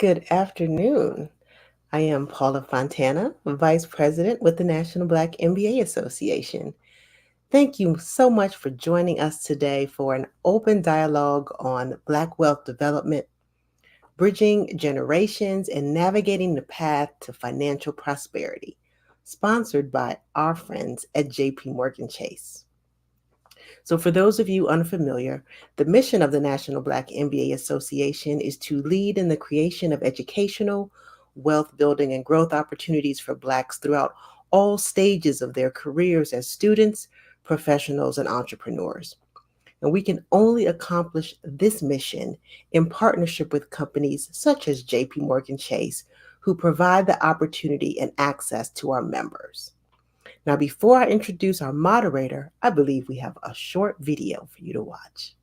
Good afternoon. I am Paula Fontana, Vice President with the National Black MBA Association. Thank you so much for joining us today for an open dialogue on Black wealth development, bridging generations, and navigating the path to financial prosperity, sponsored by our friends at JP Morgan Chase. So, for those of you unfamiliar, the mission of the National Black MBA Association is to lead in the creation of educational, wealth building, and growth opportunities for Blacks throughout all stages of their careers as students, professionals, and entrepreneurs. And we can only accomplish this mission in partnership with companies such as JP Morgan Chase, who provide the opportunity and access to our members. Now, before I introduce our moderator, I believe we have a short video for you to watch.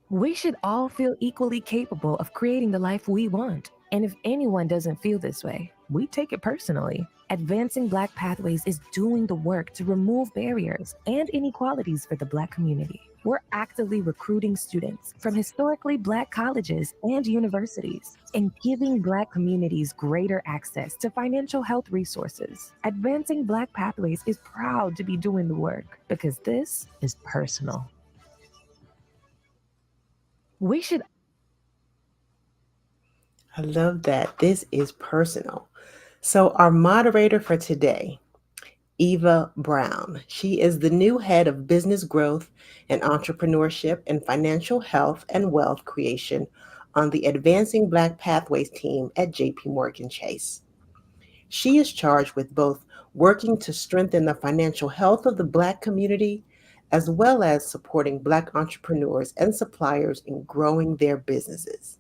We should all feel equally capable of creating the life we want. And if anyone doesn't feel this way, we take it personally. Advancing Black Pathways is doing the work to remove barriers and inequalities for the Black community. We're actively recruiting students from historically Black colleges and universities and giving Black communities greater access to financial health resources. Advancing Black Pathways is proud to be doing the work because this is personal. We should. I love that. This is personal. So, our moderator for today, Eva Brown. She is the new head of business growth and entrepreneurship and financial health and wealth creation on the Advancing Black Pathways team at JP Morgan Chase. She is charged with both working to strengthen the financial health of the Black community as well as supporting Black entrepreneurs and suppliers in growing their businesses.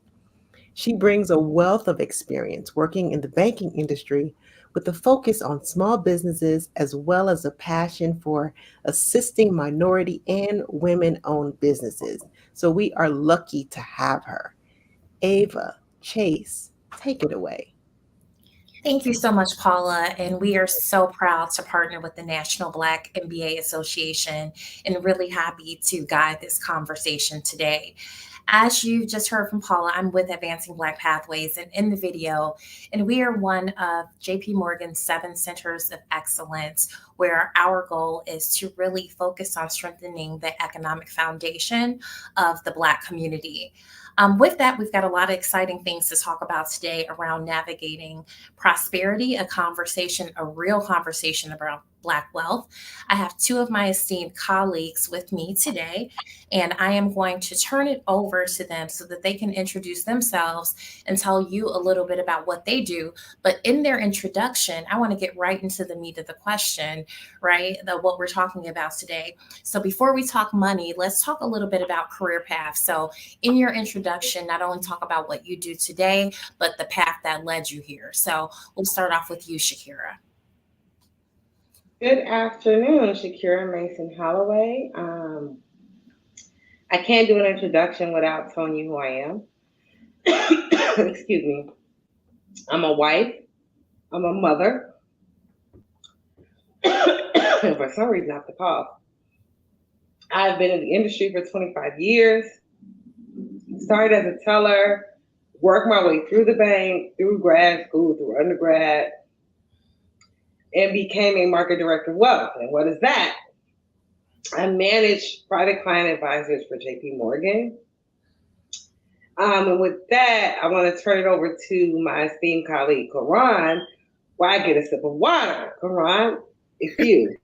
She brings a wealth of experience working in the banking industry with a focus on small businesses as well as a passion for assisting minority and women owned businesses. So we are lucky to have her. Ava Chase, take it away. Thank you so much, Paula. And we are so proud to partner with the National Black MBA Association and really happy to guide this conversation today. As you just heard from Paula, I'm with Advancing Black Pathways and in the video, and we are one of JP Morgan's 7 centers of excellence where our goal is to really focus on strengthening the economic foundation of the Black community. With that, we've got a lot of exciting things to talk about today around navigating prosperity, a real conversation about Black wealth. I have two of my esteemed colleagues with me today, and I am going to turn it over to them so that they can introduce themselves and tell you a little bit about what they do. But in their introduction, I want to get right into the meat of the question, right? What we're talking about today. So before we talk money, let's talk a little bit about career paths. So in your introduction, not only talk about what you do today, but the path that led you here. So we'll start off with you, Shakira. Good afternoon, Shakira Mason Holloway. I can't do an introduction without telling you who I am. Excuse me. I'm a wife. I'm a mother. For some reason, I have to cough. I've been in the industry for 25 years. Started as a teller, worked my way through the bank, through grad school, through undergrad, and became a market director of wealth. And what is that? I manage private client advisors for JP Morgan. And with that, I want to turn it over to my esteemed colleague, Karan, while I get a sip of water. Karan, it's you.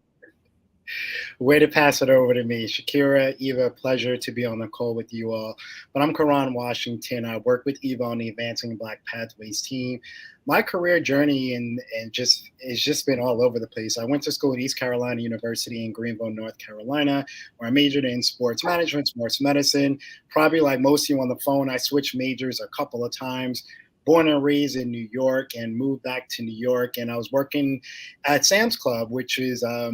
Way to pass it over to me. Shakira, Eva, pleasure to be on the call with you all. But I'm Karan Washington. I work with Eva on the Advancing Black Pathways team. My career journey it's just been all over the place. I went to school at East Carolina University in Greenville, North Carolina, where I majored in sports management, sports medicine. Probably like most of you on the phone, I switched majors a couple of times. Born and raised in New York and moved back to New York. And I was working at Sam's Club, which is a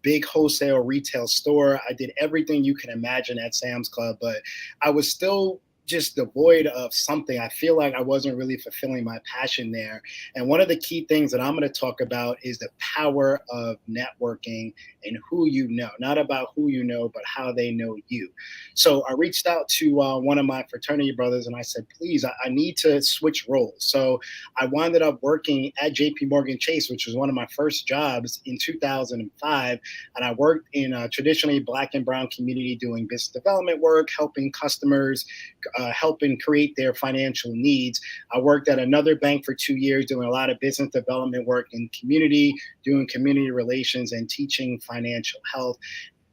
big wholesale retail store. I did everything you can imagine at Sam's Club, but I was still just devoid of something. I feel like I wasn't really fulfilling my passion there. And one of the key things that I'm going to talk about is the power of networking and who you know, not about who you know, but how they know you. So I reached out to one of my fraternity brothers and I said, please, I need to switch roles. So I wound up working at JP Morgan Chase, which was one of my first jobs in 2005. And I worked in a traditionally Black and Brown community doing business development work, helping customers, helping create their financial needs. I worked at another bank for 2 years doing a lot of business development work in community, doing community relations and teaching financial health.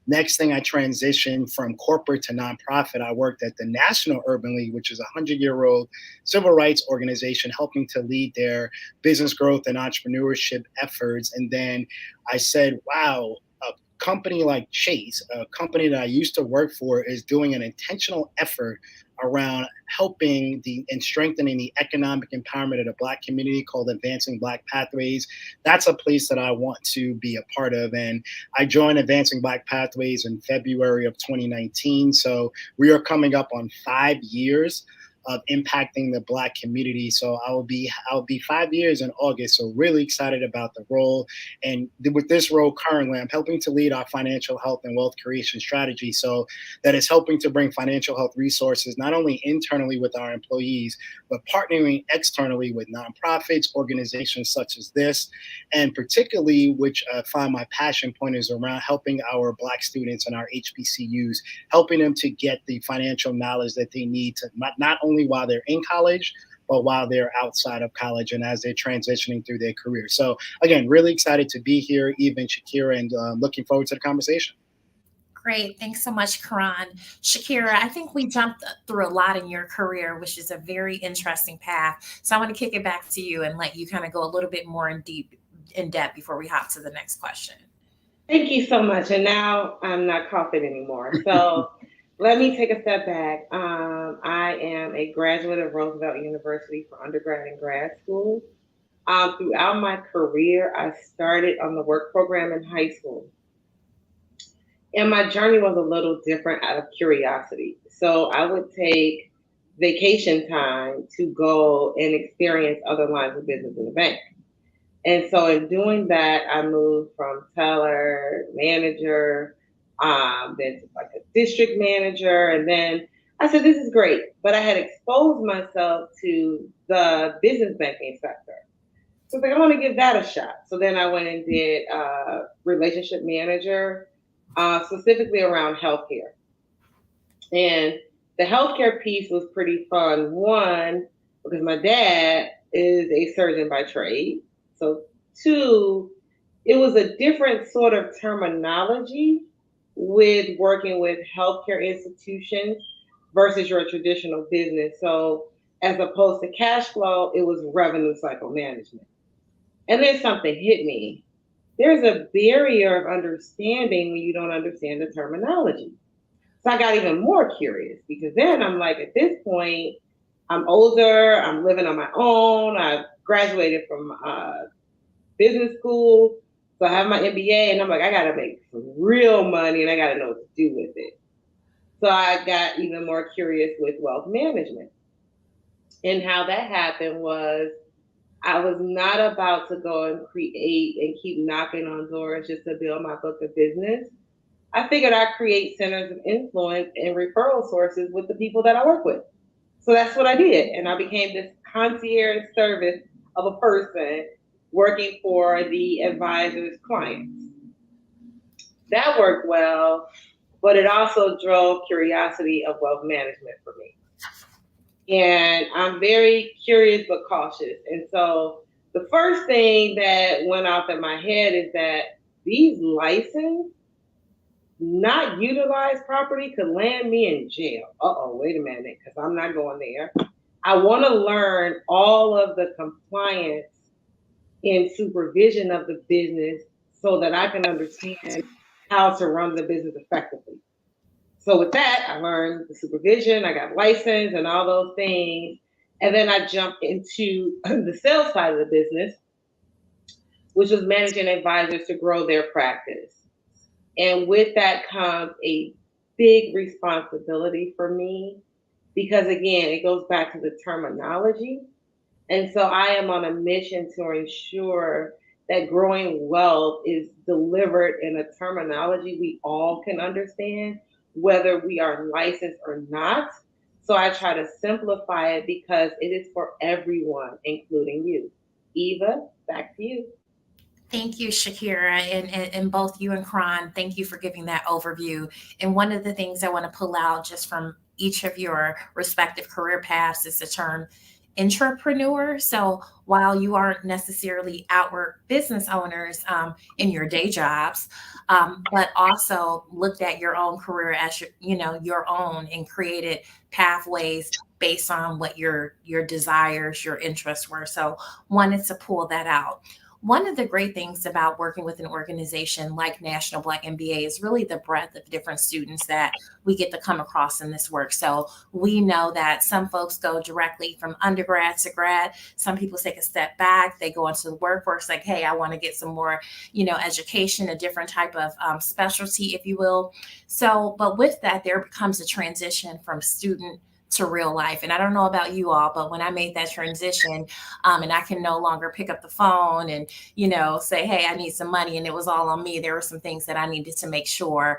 Next thing, I transitioned from corporate to nonprofit. I worked at the National Urban League, which is a 100-year-old civil rights organization helping to lead their business growth and entrepreneurship efforts. And then I said, wow, a company like Chase, a company that I used to work for, is doing an intentional effort around helping and strengthening the economic empowerment of the Black community called Advancing Black Pathways. That's a place that I want to be a part of. And I joined Advancing Black Pathways in February of 2019. So we are coming up on 5 years of impacting the Black community. So I'll be 5 years in August. So really excited about the role. And with this role currently, I'm helping to lead our financial health and wealth creation strategy. So that is helping to bring financial health resources, not only internally with our employees, but partnering externally with nonprofits, organizations such as this, and particularly, which I find my passion point is around helping our Black students and our HBCUs, helping them to get the financial knowledge that they need to not only while they're in college, but while they're outside of college and as they're transitioning through their career. So again, really excited to be here, Eva and Shakira, and looking forward to the conversation. Great. Thanks so much, Karan. Shakira, I think we jumped through a lot in your career, which is a very interesting path. So I want to kick it back to you and let you kind of go a little bit more in depth before we hop to the next question. Thank you so much. And now I'm not coughing anymore. So let me take a step back. I am a graduate of Roosevelt University for undergrad and grad school. Throughout my career, I started on the work program in high school. And my journey was a little different out of curiosity. So I would take vacation time to go and experience other lines of business in the bank. And so in doing that, I moved from teller, manager, then to like a district manager. And then I said, this is great. But I had exposed myself to the business banking sector. So I was like, I want to give that a shot. So then I went and did relationship manager, specifically around healthcare. And the healthcare piece was pretty fun. One, because my dad is a surgeon by trade. So two, it was a different sort of terminology with working with healthcare institutions versus your traditional business. So as opposed to cash flow, it was revenue cycle management. And then something hit me. There's a barrier of understanding when you don't understand the terminology. So I got even more curious because then I'm like, at this point, I'm older, I'm living on my own, I've graduated from business school, so I have my MBA, and I'm like, I gotta make some real money and I gotta know what to do with it. So I got even more curious with wealth management. And how that happened was I was not about to go and create and keep knocking on doors just to build my book of business. I figured I'd create centers of influence and referral sources with the people that I work with. So that's what I did. And I became this concierge service of a person working for the advisor's clients. That worked well, but it also drove curiosity of wealth management for me. And I'm very curious but cautious. And so the first thing that went off in my head is that these licenses not utilized property could land me in jail. Wait a minute, because I'm not going there. I want to learn all of the compliance and supervision of the business so that I can understand how to run the business effectively. So with that, I learned the supervision, I got licensed and all those things. And then I jumped into the sales side of the business, which was managing advisors to grow their practice. And with that comes a big responsibility for me because again, it goes back to the terminology. And so I am on a mission to ensure that growing wealth is delivered in a terminology we all can understand, whether we are licensed or not. So I try to simplify it because it is for everyone, including you. Eva, back to you. Thank you, Shakira, and both you and Kron. Thank you for giving that overview. And one of the things I want to pull out just from each of your respective career paths is the term intrapreneur. So while you aren't necessarily outward business owners in your day jobs, but also looked at your own career as your own and created pathways based on what your desires, your interests were. So wanted to pull that out. One of the great things about working with an organization like National Black MBA is really the breadth of different students that we get to come across in this work. So we know that some folks go directly from undergrad to grad. Some people take a step back. They go into the workforce like, hey, I want to get some more, education, a different type of specialty, if you will. So, but with that, there becomes a transition from student to real life. And I don't know about you all, but when I made that transition and I can no longer pick up the phone and, say, hey, I need some money, and it was all on me. There were some things that I needed to make sure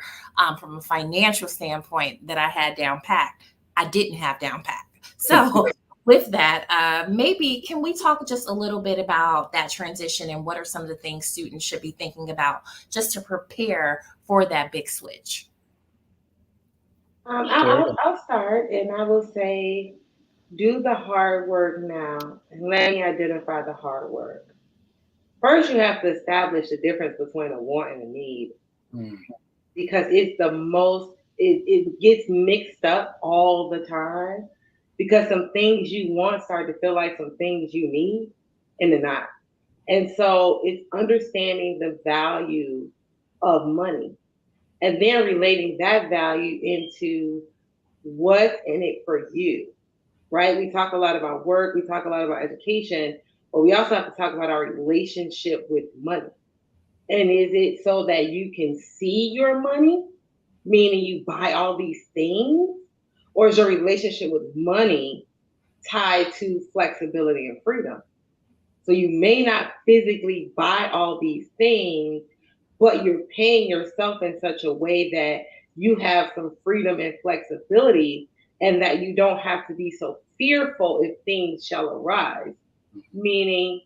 from a financial standpoint that I had down packed. I didn't have down packed. So with that, maybe can we talk just a little bit about that transition and what are some of the things students should be thinking about just to prepare for that big switch? I'll start and I will say, do the hard work now. And let me identify the hard work. First, you have to establish the difference between a want and a need Mm. because it's the most, it gets mixed up all the time because some things you want start to feel like some things you need and they're not. And so it's understanding the value of money and then relating that value into what's in it for you, right? We talk a lot about work, we talk a lot about education, but we also have to talk about our relationship with money. And is it so that you can see your money, meaning you buy all these things? Or is your relationship with money tied to flexibility and freedom? So you may not physically buy all these things, but you're paying yourself in such a way that you have some freedom and flexibility and that you don't have to be so fearful if things shall arise. Meaning,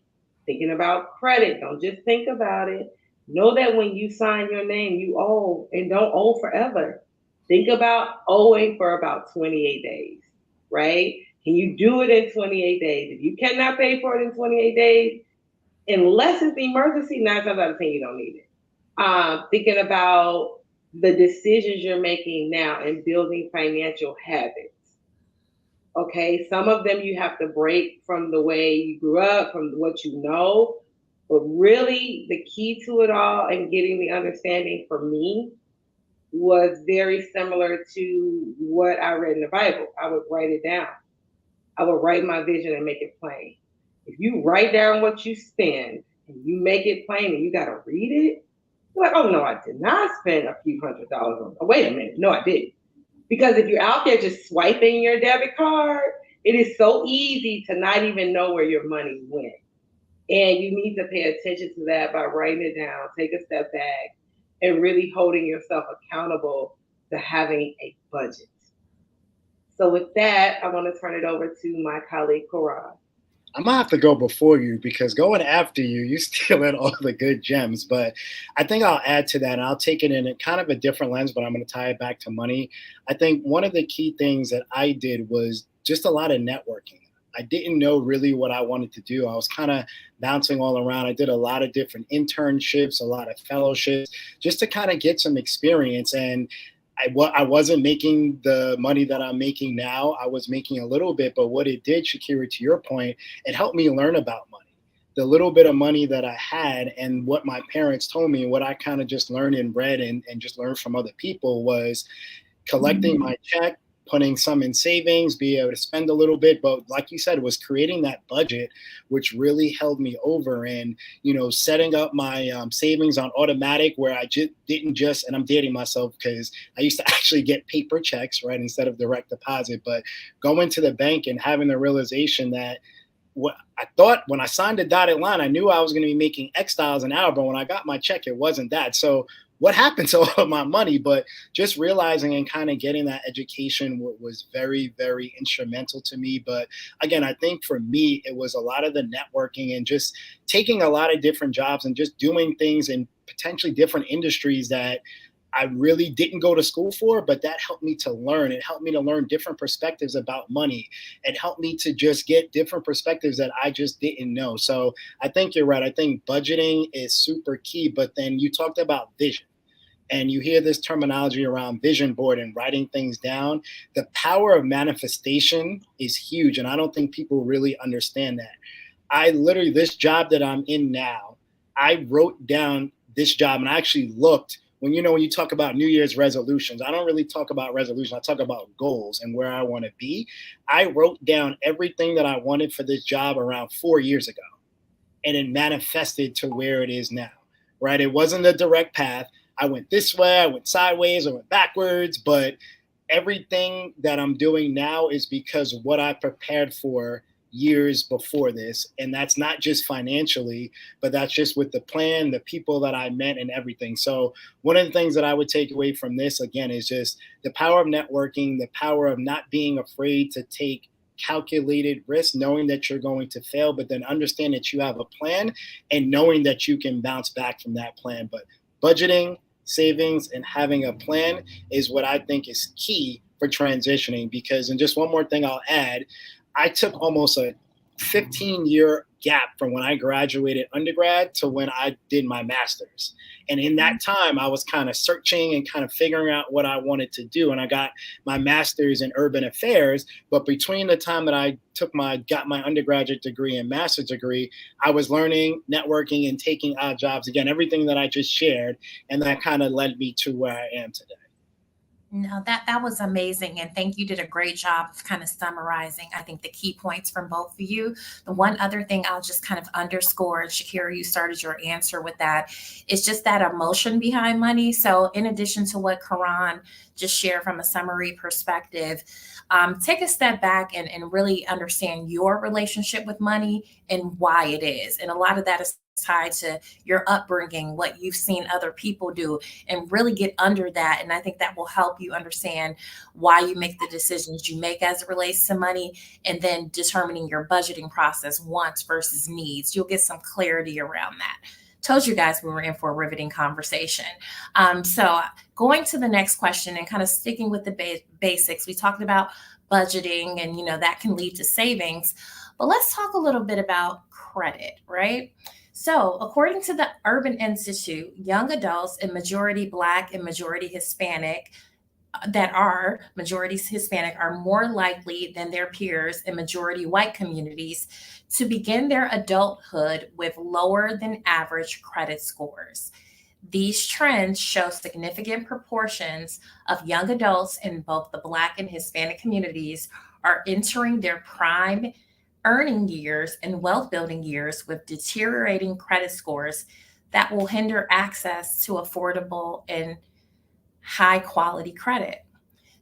thinking about credit, don't just think about it. Know that when you sign your name, you owe and don't owe forever. Think about owing for about 28 days, right? Can you do it in 28 days? If you cannot pay for it in 28 days, unless it's an emergency, 9 times out of 10, you don't need it. Thinking about the decisions you're making now and building financial habits. Okay, some of them you have to break from the way you grew up, from what you know. But really, the key to it all and getting the understanding for me was very similar to what I read in the Bible. I would write it down. I would write my vision and make it plain. If you write down what you spend and you make it plain and you got to read it, you're like, oh no, I did not spend a few $100s on. Oh, wait a minute, no, I didn't. Because if you're out there just swiping your debit card, it is so easy to not even know where your money went. And you need to pay attention to that by writing it down, take a step back, and really holding yourself accountable to having a budget. So with that, I want to turn it over to my colleague, Karan. I'm gonna have to go before you because going after you, you stealing all the good gems. But I think I'll add to that, and I'll take it in a kind of a different lens, but I'm gonna tie it back to money. I think one of the key things that I did was just a lot of networking. I didn't know really what I wanted to do. I was kind of bouncing all around. I did a lot of different internships, a lot of fellowships, just to kind of get some experience. And I wasn't making the money that I'm making now. I was making a little bit, but what it did, Shakira, to your point, it helped me learn about money. The little bit of money that I had and what my parents told me, what I kind of just learned and read and just learned from other people was collecting my check, putting some in savings, be able to spend a little bit. But like you said, it was creating that budget, which really held me over. And, setting up my savings on automatic where I just didn't just, and I'm dating myself because I used to actually get paper checks, right, instead of direct deposit, but going to the bank and having the realization that what I thought when I signed the dotted line, I knew I was going to be making X dollars an hour, but when I got my check, it wasn't that. So what happened to all of my money? But just realizing and kind of getting that education was very, very instrumental to me. But again, I think for me, it was a lot of the networking and just taking a lot of different jobs and just doing things in potentially different industries that I really didn't go to school for, but that helped me to learn. It helped me to learn different perspectives about money. It helped me to just get different perspectives that I just didn't know. So I think you're right. I think budgeting is super key. But then you talked about vision. And you hear this terminology around vision board and writing things down. The power of manifestation is huge. And I don't think people really understand that. I literally, this job that I'm in now, I wrote down this job and I actually looked when you talk about New Year's resolutions, I don't really talk about resolutions. I talk about goals and where I want to be. I wrote down everything that I wanted for this job around 4 years ago, and it manifested to where it is now, right? It wasn't a direct path. I went this way, I went sideways, I went backwards, but everything that I'm doing now is because of what I prepared for years before this. And that's not just financially, but that's just with the plan, the people that I met and everything. So one of the things that I would take away from this, again, is just the power of networking, the power of not being afraid to take calculated risks, knowing that you're going to fail, but then understand that you have a plan and knowing that you can bounce back from that plan. But budgeting, savings, and having a plan is what I think is key for transitioning. Because, and just one more thing I'll add, I took almost a 15-year gap from when I graduated undergrad to when I did my master's. And in that time, I was kind of searching and kind of figuring out what I wanted to do. And I got my master's in urban affairs. But between the time that I got my undergraduate degree and master's degree, I was learning, networking, and taking odd jobs. Again, everything that I just shared. And that kind of led me to where I am today. No, that was amazing. And thank you did a great job of kind of summarizing, I think, the key points from both of you. The one other thing I'll just kind of underscore, and Shakira, you started your answer with that, is just that emotion behind money. So in addition to what Karan just shared from a summary perspective, take a step back and really understand your relationship with money and why it is. And a lot of that is tied to your upbringing, what you've seen other people do, and really get under that. And I think that will help you understand why you make the decisions you make as it relates to money, and then determining your budgeting process, wants versus needs. You'll get some clarity around that. Told you guys we were in for a riveting conversation. So going to the next question and kind of sticking with the basics, we talked about budgeting and, that can lead to savings, but let's talk a little bit about credit, right? So, according to the Urban Institute, young adults in majority Black and majority Hispanic are more likely than their peers in majority white communities to begin their adulthood with lower than average credit scores. These trends show significant proportions of young adults in both the Black and Hispanic communities are entering their prime earning years and wealth building years with deteriorating credit scores that will hinder access to affordable and high quality credit.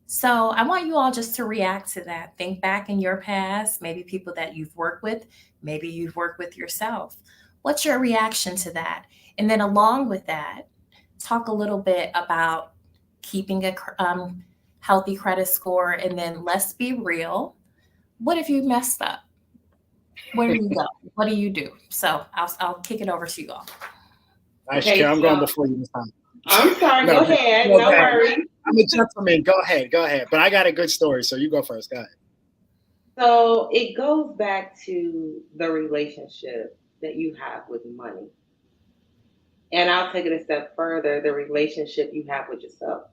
So I want you all just to react to that. Think back in your past, maybe people that you've worked with, maybe you've worked with yourself. What's your reaction to that? And then along with that, talk a little bit about keeping a healthy credit score. And then let's be real. What if you messed up? Where do you go? What do you do? So I'll kick it over to you all. Nice, Okay, I'm so- going before you this time. I'm sorry. Go ahead. No worries. I'm a gentleman. Go ahead. But I got a good story, so you go first. Go ahead. So it goes back to the relationship that you have with money. And I'll take it a step further, the relationship you have with yourself.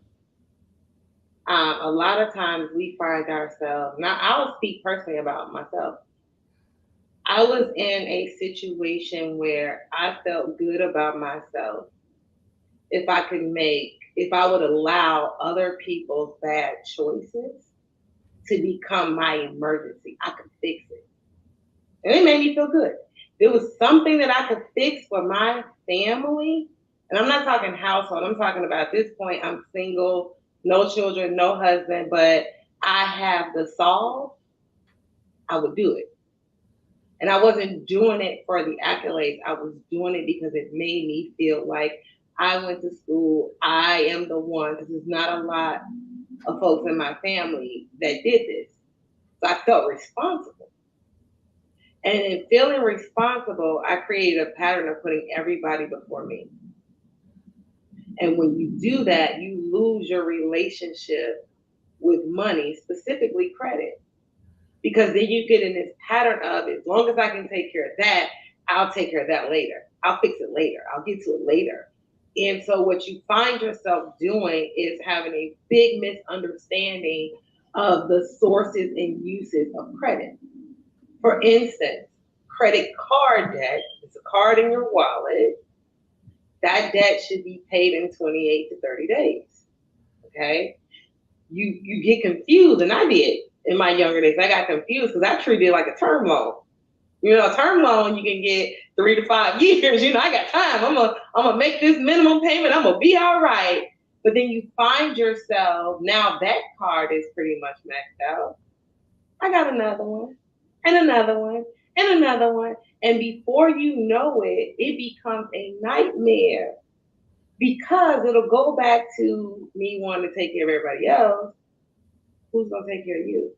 A lot of times we find ourselves, now I'll speak personally about myself. I was in a situation where I felt good about myself if I would allow other people's bad choices to become my emergency. I could fix it. And it made me feel good. There was something that I could fix for my family. And I'm not talking household. I'm talking about at this point, I'm single, no children, no husband, but I have the solve. I would do it. And I wasn't doing it for the accolades. I was doing it because it made me feel like I went to school. I am the one, because there's not a lot of folks in my family that did this. So I felt responsible. And in feeling responsible, I created a pattern of putting everybody before me. And when you do that, you lose your relationship with money, specifically credit. Because then you get in this pattern of, as long as I can take care of that, I'll take care of that later. I'll fix it later. I'll get to it later. And so what you find yourself doing is having a big misunderstanding of the sources and uses of credit. For instance, credit card debt is a card in your wallet. That debt should be paid in 28 to 30 days. Okay? You get confused, and I did in my younger days. I got confused because I treated it like a term loan. You know, a term loan, you can get 3 to 5 years. You know, I got time. I'm gonna make this minimum payment. I'm gonna be all right. But then you find yourself, now that card is pretty much maxed out. I got another one, and another one, and another one. And before you know it, it becomes a nightmare, because it'll go back to me wanting to take care of everybody else. Who's gonna take care of you?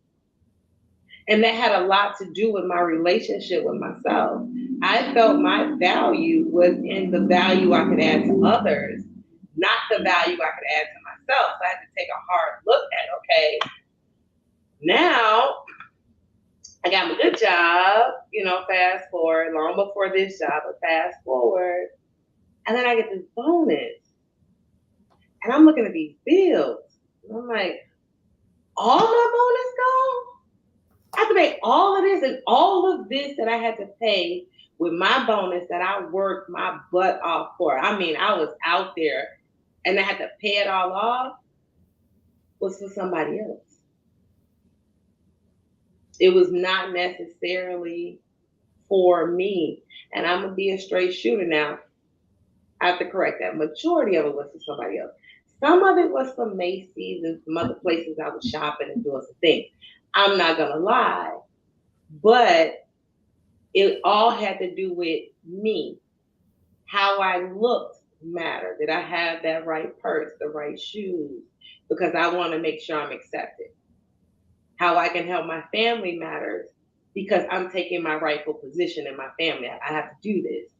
And that had a lot to do with my relationship with myself. I felt my value was in the value I could add to others, not the value I could add to myself. So I had to take a hard look at, okay, now I got my good job, you know, fast forward, long before this job, but fast forward. And then I get this bonus. And I'm looking at these bills. And I'm like, all my bonus gone? I have to pay all of this, and all of this that I had to pay with my bonus that I worked my butt off for. I mean, I was out there and I had to pay it all off, was for somebody else. It was not necessarily for me. And I'm going to be a straight shooter now. I have to correct that. Majority of it was for somebody else. Some of it was from Macy's and some other places I was shopping and doing some things. I'm not going to lie. But it all had to do with me. How I looked mattered. Did I have that right purse, the right shoes? Because I want to make sure I'm accepted. How I can help my family matters, because I'm taking my rightful position in my family. I have to do this.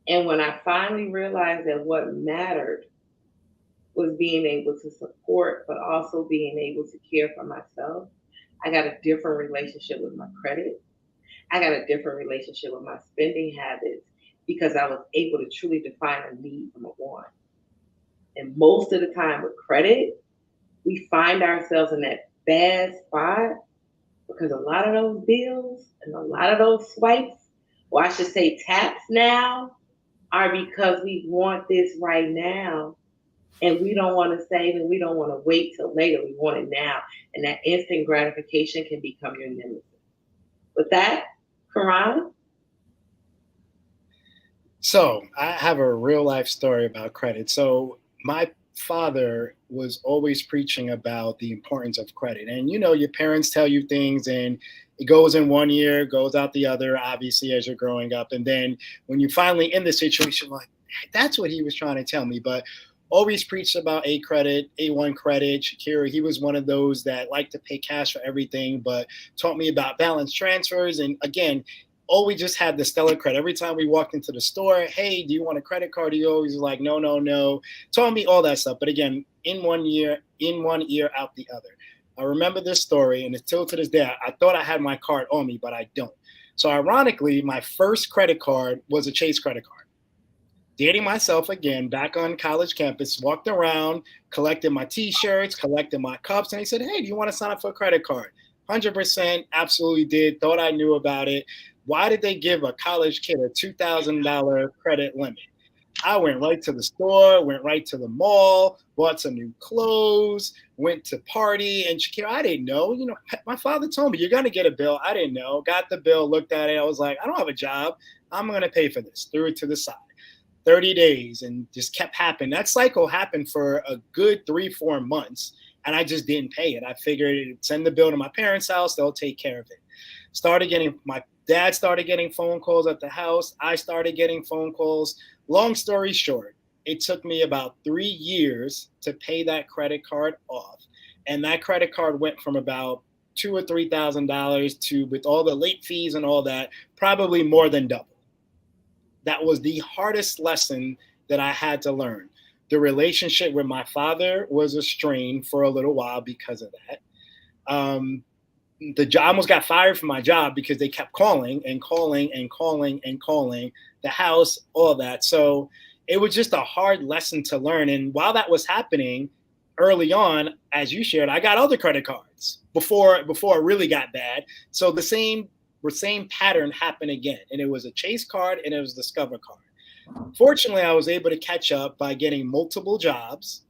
And when I finally realized that what mattered was being able to support, but also being able to care for myself, I got a different relationship with my credit. I got a different relationship with my spending habits, because I was able to truly define a need from a want. And most of the time with credit, we find ourselves in that bad spot because a lot of those bills and a lot of those swipes, or I should say taps now, are because we want this right now. And we don't want to save, and we don't want to wait till later. We want it now. And that instant gratification can become your nemesis. With that, Karan? So I have a real life story about credit. So my father was always preaching about the importance of credit. And you know, your parents tell you things and it goes in one ear, goes out the other, obviously, as you're growing up. And then when you finally in the situation, like, that's what he was trying to tell me. But always preached about A credit, A1 credit. Shakira, he was one of those that liked to pay cash for everything, but taught me about balance transfers. And again, always just had the stellar credit. Every time we walked into the store, hey, do you want a credit card? He always was like, no, no, no. Taught me all that stuff. But again, in one ear, out the other. I remember this story, and still to this day, I thought I had my card on me, but I don't. So ironically, my first credit card was a Chase credit card. Dating myself again, back on college campus, walked around, collected my T-shirts, collected my cups, and he said, hey, do you want to sign up for a credit card? 100% absolutely did, thought I knew about it. Why did they give a college kid a $2,000 credit limit? I went right to the store, went right to the mall, bought some new clothes, went to party. And Shakira, I didn't know. My father told me, you're going to get a bill. I didn't know. Got the bill, looked at it. I was like, I don't have a job. I'm going to pay for this. Threw it to the side. 30 days and just kept happening. That cycle happened for a good 3-4 months. And I just didn't pay it. I figured send the bill to my parents' house. They'll take care of it. My dad started getting phone calls at the house. I started getting phone calls. Long story short, it took me about 3 years to pay that credit card off. And that credit card went from about $2,000 or $3,000 to, with all the late fees and all that, probably more than double. That was the hardest lesson that I had to learn. The relationship with my father was strained for a little while because of that. I almost got fired from my job because they kept calling and calling and calling and calling the house, all that. So it was just a hard lesson to learn. And while that was happening early on, as you shared, I got other credit cards before it really got bad. So the same pattern happened again. And it was a Chase card and it was a Discover card. Fortunately, I was able to catch up by getting multiple jobs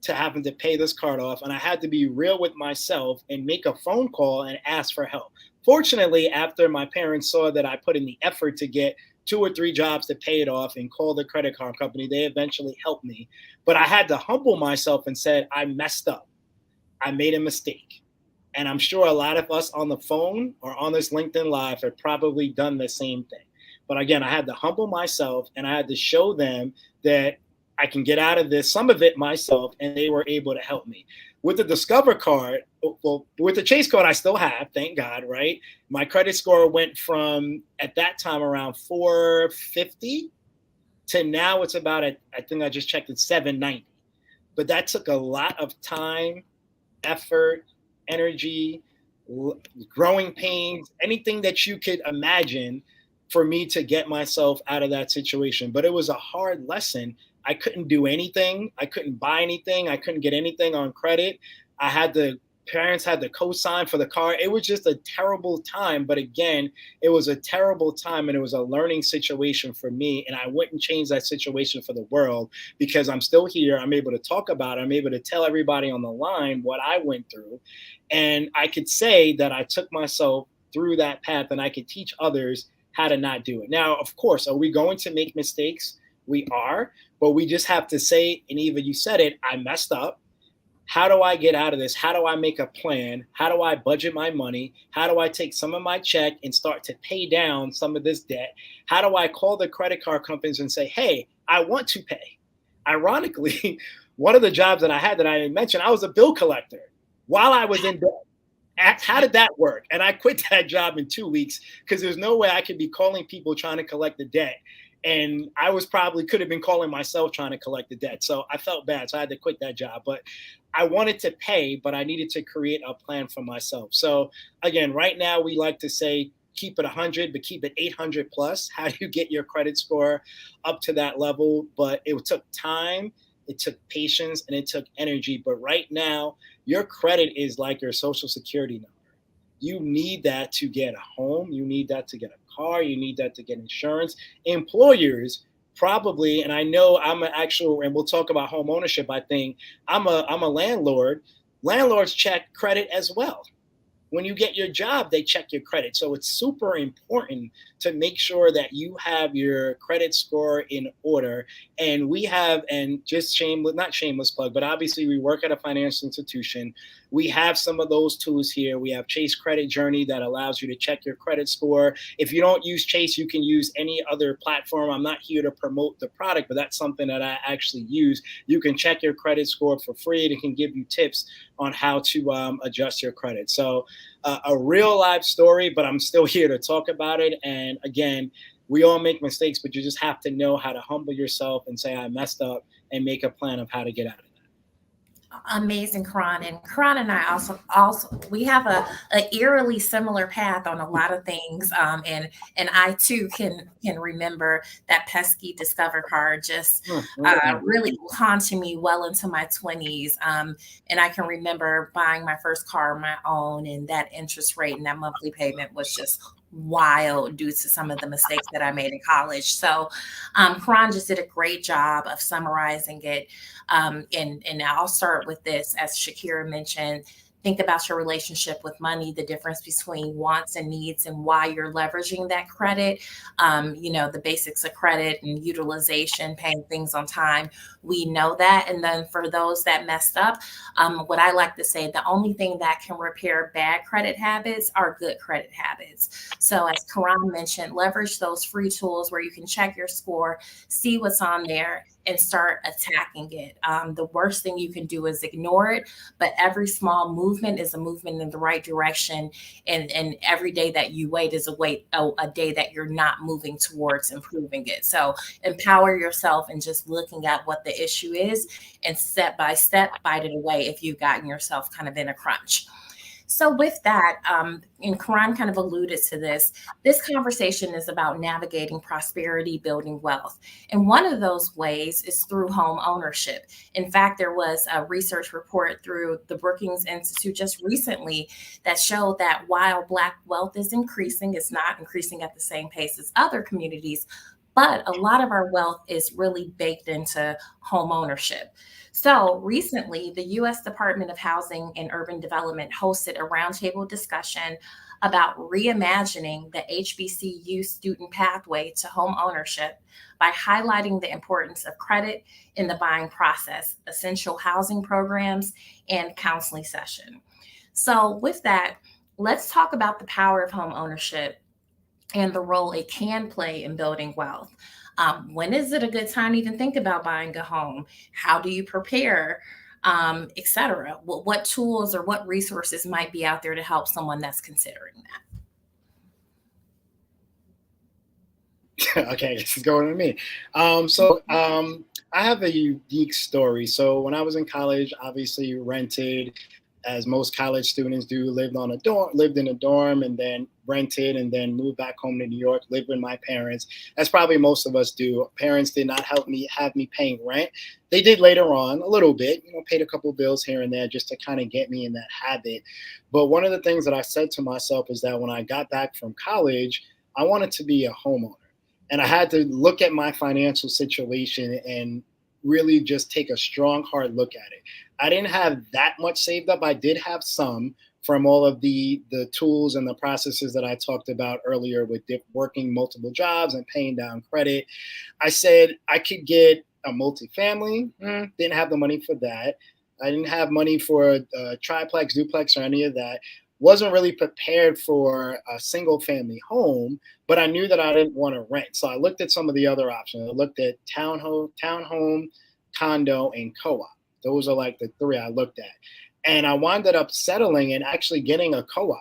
to having to pay this card off. And I had to be real with myself and make a phone call and ask for help. Fortunately, after my parents saw that I put in the effort to get 2 or 3 jobs to pay it off and call the credit card company, they eventually helped me. But I had to humble myself and said, I messed up. I made a mistake. And I'm sure a lot of us on the phone or on this LinkedIn Live have probably done the same thing. But again, I had to humble myself and I had to show them that I can get out of this, some of it myself, and they were able to help me. With the Discover card, well, with the Chase card, I still have, thank God, right? My credit score went from, at that time, around 450 to now it's about, I think I just checked, it's 790. But that took a lot of time, effort, energy, growing pains, anything that you could imagine for me to get myself out of that situation. But it was a hard lesson. I couldn't do anything. I couldn't buy anything. I couldn't get anything on credit. Parents had to co-sign for the car. It was just a terrible time. But again, it was a terrible time and it was a learning situation for me. And I wouldn't change that situation for the world because I'm still here. I'm able to talk about it. I'm able to tell everybody on the line what I went through. And I could say that I took myself through that path and I could teach others how to not do it. Now, of course, are we going to make mistakes? We are, but we just have to say, and Eva, you said it, I messed up. How do I get out of this? How do I make a plan? How do I budget my money? How do I take some of my check and start to pay down some of this debt? How do I call the credit card companies and say, hey, I want to pay? Ironically, one of the jobs that I had that I didn't mention, I was a bill collector while I was in debt. How did that work? And I quit that job in 2 weeks because there's no way I could be calling people trying to collect the debt. And I could have been calling myself trying to collect the debt. So I felt bad. So I had to quit that job. But I wanted to pay, but I needed to create a plan for myself. So again, right now we like to say, keep it 100, but keep it 800 plus. How do you get your credit score up to that level? But it took time, it took patience, and it took energy. But right now, your credit is like your social security number. You need that to get a home. You need that to get a car. You need that to get insurance. Employers probably, and I know I'm an actual, and we'll talk about home ownership, I think, I'm a landlord. Landlords check credit as well. When you get your job, they check your credit. So it's super important to make sure that you have your credit score in order. And we have, and just not shameless plug, but obviously we work at a financial institution. We have some of those tools here. We have Chase Credit Journey that allows you to check your credit score. If you don't use Chase, you can use any other platform. I'm not here to promote the product, but that's something that I actually use. You can check your credit score for free. It can give you tips on how to adjust your credit. So a real life story, but I'm still here to talk about it. And again, we all make mistakes, but you just have to know how to humble yourself and say, I messed up, and make a plan of how to get out of it. Amazing, Karan. And Karan and I also we have a eerily similar path on a lot of things. And I too can remember that pesky Discover card just really haunting me well into my 20s. And I can remember buying my first car on my own, and that interest rate and that monthly payment was just wild due to some of the mistakes that I made in college. So Karan just did a great job of summarizing it. And I'll start with this, as Shakira mentioned. Think about your relationship with money, the difference between wants and needs, and why you're leveraging that credit. The basics of credit and utilization, paying things on time. We know that. And then for those that messed up, what I like to say, the only thing that can repair bad credit habits are good credit habits. So as Karan mentioned, leverage those free tools where you can check your score, see what's on there, and start attacking it. The worst thing you can do is ignore it, but every small movement is a movement in the right direction. And every day that you wait is a day that you're not moving towards improving it. So empower yourself and just looking at what the issue is, and step by step fight it away if you've gotten yourself kind of in a crunch. So with that, and Karan kind of alluded to this conversation is about navigating prosperity, building wealth. And one of those ways is through home ownership. In fact, there was a research report through the Brookings Institute just recently that showed that while Black wealth is increasing, it's not increasing at the same pace as other communities, but a lot of our wealth is really baked into home ownership. So recently, the US Department of Housing and Urban Development hosted a roundtable discussion about reimagining the HBCU student pathway to home ownership by highlighting the importance of credit in the buying process, essential housing programs, and counseling session. So with that, let's talk about the power of home ownership and the role it can play in building wealth. When is it a good time to even think about buying a home? How do you prepare, etc.? What tools or what resources might be out there to help someone that's considering that? Okay, this is going to me. I have a unique story. So when I was in college, obviously rented, as most college students do, lived in a dorm, and then rented, and then moved back home to New York, lived with my parents. That's probably most of us do. Parents did not have me paying rent. They did later on a little bit, paid a couple bills here and there just to kind of get me in that habit. But one of the things that I said to myself is that when I got back from college, I wanted to be a homeowner. And I had to look at my financial situation and really just take a strong, hard look at it. I didn't have that much saved up. I did have some from all of the tools and the processes that I talked about earlier with working multiple jobs and paying down credit. I said I could get a multifamily. Didn't have the money for that. I didn't have money for a triplex, duplex, or any of that. Wasn't really prepared for a single family home, but I knew that I didn't want to rent. So I looked at some of the other options. I looked at townhome, condo, and co-op. Those are like the three I looked at. And I wound up settling and actually getting a co-op.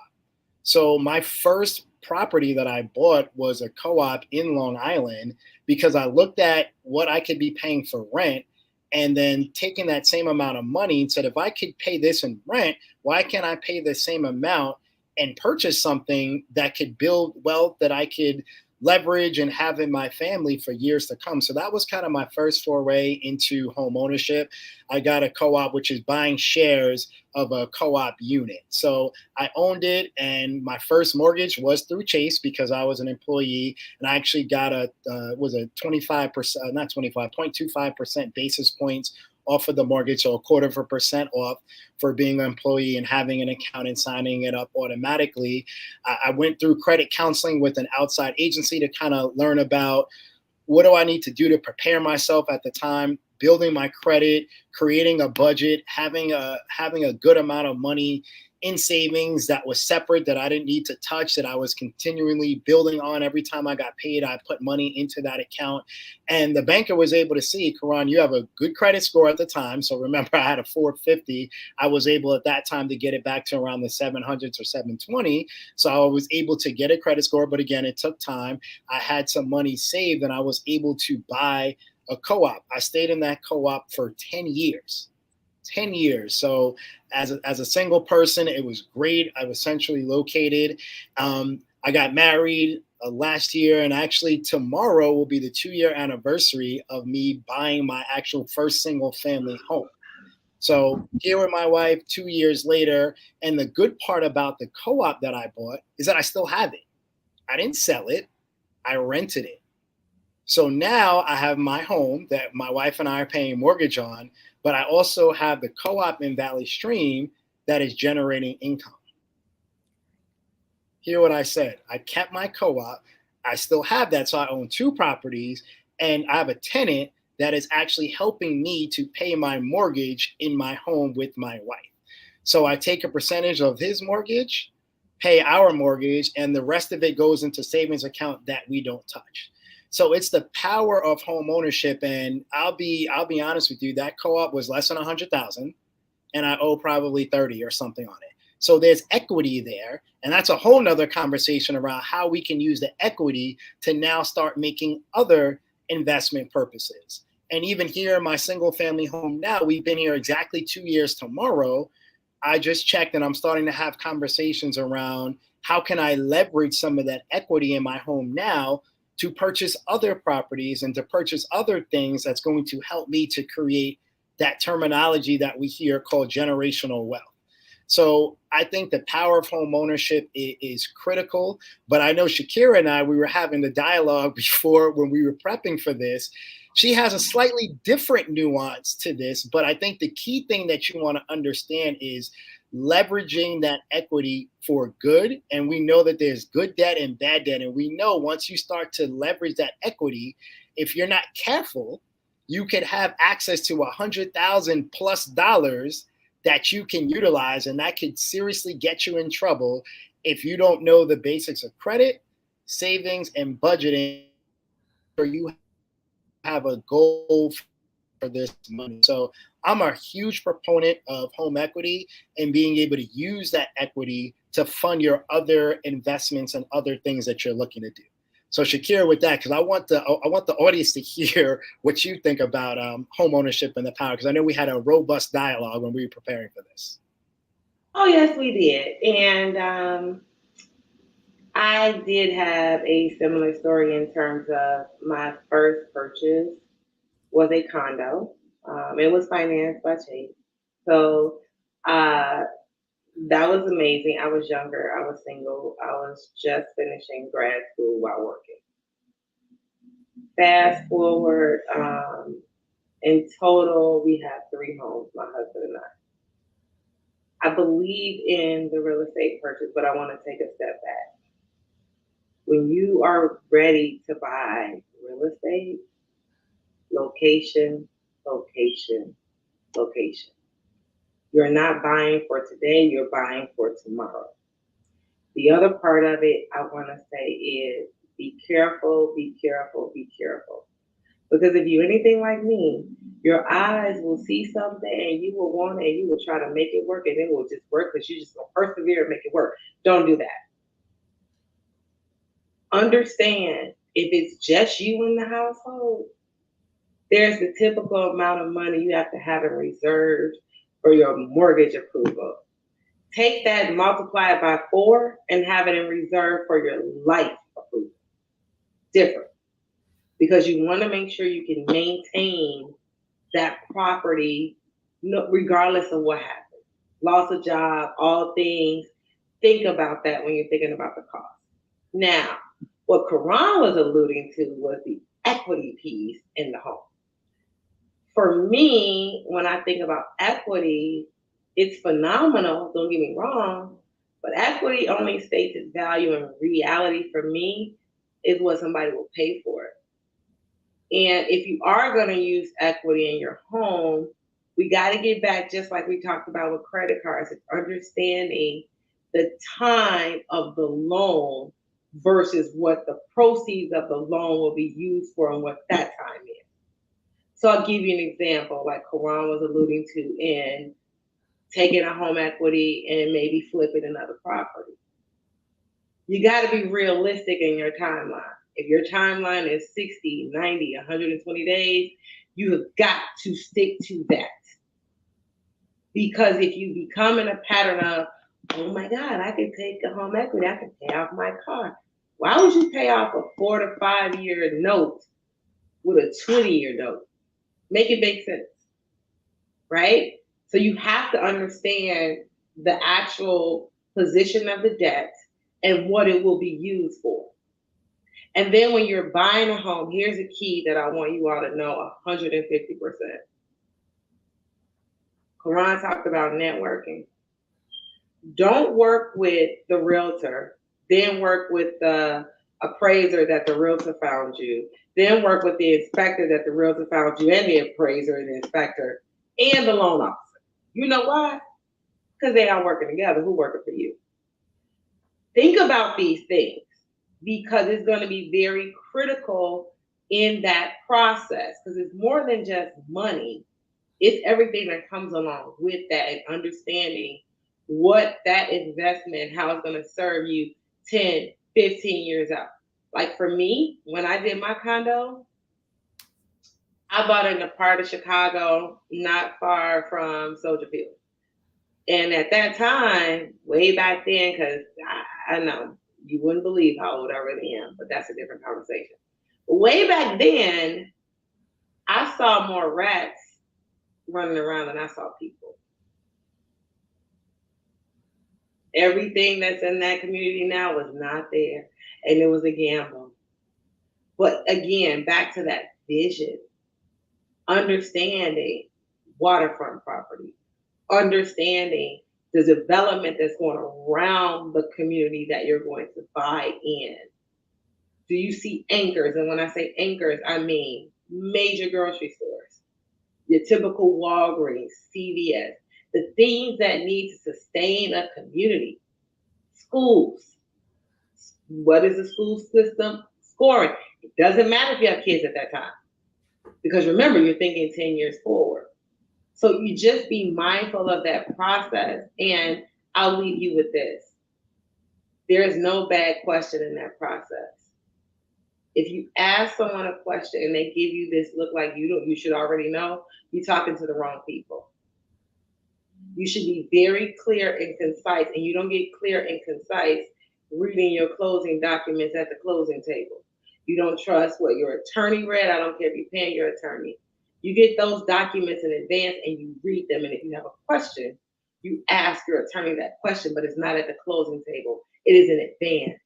So my first property that I bought was a co-op in Long Island because I looked at what I could be paying for rent and then taking that same amount of money and said, if I could pay this in rent, why can't I pay the same amount and purchase something that could build wealth that I could leverage and have in my family for years to come? So that was kind of my first foray into home ownership. I got a co-op, which is buying shares of a co-op unit. So I owned it, and my first mortgage was through Chase because I was an employee, and I actually got a 0.25% basis points off of the mortgage, so 0.25% off for being an employee and having an account and signing it up automatically. I went through credit counseling with an outside agency to kind of learn about what do I need to do to prepare myself at the time, building my credit, creating a budget, having a good amount of money in savings that was separate that I didn't need to touch, that I was continually building on. Every time I got paid, I put money into that account. And the banker was able to see, Karan, you have a good credit score at the time. So remember, I had a 450. I was able at that time to get it back to around the 700s or 720. So I was able to get a credit score. But again, it took time. I had some money saved, and I was able to buy a co-op. I stayed in that co-op for 10 years. 10 years. So as a single person, it was great. I was centrally located. I got married last year, and actually tomorrow will be the 2-year anniversary of me buying my actual first single family home. So here with my wife 2 years later, and the good part about the co-op that I bought is that I still have it. I didn't sell it, I rented it. So now I have my home that my wife and I are paying mortgage on, but I also have the co-op in Valley Stream that is generating income. Hear what I said. I kept my co-op. I still have that. So I own two properties and I have a tenant that is actually helping me to pay my mortgage in my home with my wife. So I take a percentage of his mortgage, pay our mortgage, and the rest of it goes into savings account that we don't touch. So it's the power of home ownership. And I'll be honest with you, that co-op was less than 100,000 and I owe probably 30 or something on it. So there's equity there. And that's a whole nother conversation around how we can use the equity to now start making other investment purposes. And even here in my single family home now, we've been here exactly 2 years tomorrow. I just checked and I'm starting to have conversations around how can I leverage some of that equity in my home now to purchase other properties and to purchase other things that's going to help me to create that terminology that we hear called generational wealth. So I think the power of home ownership is critical. But I know Shakira and I, we were having the dialogue before when we were prepping for this. She has a slightly different nuance to this. But I think the key thing that you want to understand is leveraging that equity for good. And we know that there's good debt and bad debt. And we know once you start to leverage that equity, if you're not careful, you could have access to $100,000+ that you can utilize, and that could seriously get you in trouble if you don't know the basics of credit, savings, and budgeting, or you have a goal for this money. So I'm a huge proponent of home equity and being able to use that equity to fund your other investments and other things that you're looking to do. So Shakira, with that, because I want the audience to hear what you think about home ownership and the power, because I know we had a robust dialogue when we were preparing for this. Oh, yes, we did. And I did have a similar story in terms of my first purchase was a condo. It was financed by Chase. So that was amazing. I was younger. I was single. I was just finishing grad school while working. Fast forward, in total, we have 3 homes, my husband and I. I believe in the real estate purchase, but I want to take a step back. When you are ready to buy real estate, location, location, location. You're not buying for today, you're buying for tomorrow. The other part of it I want to say is be careful, be careful, be careful. Because if you're anything like me, your eyes will see something and you will want it and you will try to make it work and it will just work because you just will persevere and make it work. Don't do that. Understand if it's just you in the household, there's the typical amount of money you have to have in reserve for your mortgage approval. Take that, multiply it by 4, and have it in reserve for your life approval. Different. Because you want to make sure you can maintain that property regardless of what happens. Loss of job, all things. Think about that when you're thinking about the cost. Now, what Karan was alluding to was the equity piece in the home. For me, when I think about equity, it's phenomenal, don't get me wrong, but equity only states its value in reality for me is what somebody will pay for it. And if you are going to use equity in your home, we got to get back, just like we talked about with credit cards, understanding the time of the loan versus what the proceeds of the loan will be used for and what that time is. So I'll give you an example, like Karan was alluding to, in taking a home equity and maybe flipping another property. You got to be realistic in your timeline. If your timeline is 60, 90, 120 days, you have got to stick to that. Because if you become in a pattern of, oh my God, I can take a home equity, I can pay off my car. Why would you pay off a 4 to 5 year note with a 20-year note? Make it make sense, right? So you have to understand the actual position of the debt and what it will be used for. And then when you're buying a home, here's a key that I want you all to know 150%. Karan talked about networking. Don't work with the realtor, then work with the appraiser that the realtor found you, then work with the inspector that the realtor found you, and the appraiser and the inspector and the loan officer. You know why? Because they are working together. Who working for you? Think about these things because it's going to be very critical in that process because it's more than just money. It's everything that comes along with that and understanding what that investment, how it's going to serve you 10, 15 years out. Like for me, when I did my condo, I bought it in a part of Chicago not far from Soldier Field. And at that time, way back then, because I know you wouldn't believe how old I really am, but that's a different conversation. Way back then, I saw more rats running around than I saw people. Everything that's in that community now was not there, and it was a gamble. But again, back to that vision, understanding waterfront property, understanding the development that's going around the community that you're going to buy in. Do you see anchors? And when I say anchors, I mean major grocery stores, your typical Walgreens, CVS, the things that need to sustain a community. Schools. What is the school system scoring? It doesn't matter if you have kids at that time. Because remember, you're thinking 10 years forward. So you just be mindful of that process. And I'll leave you with this. There is no bad question in that process. If you ask someone a question and they give you this look like you should already know, you're talking to the wrong people. You should be very clear and concise, and you don't get clear and concise reading your closing documents at the closing table. You don't trust what your attorney read. I don't care if you're paying your attorney. You get those documents in advance and you read them. And if you have a question, you ask your attorney that question, but it's not at the closing table. It is in advance.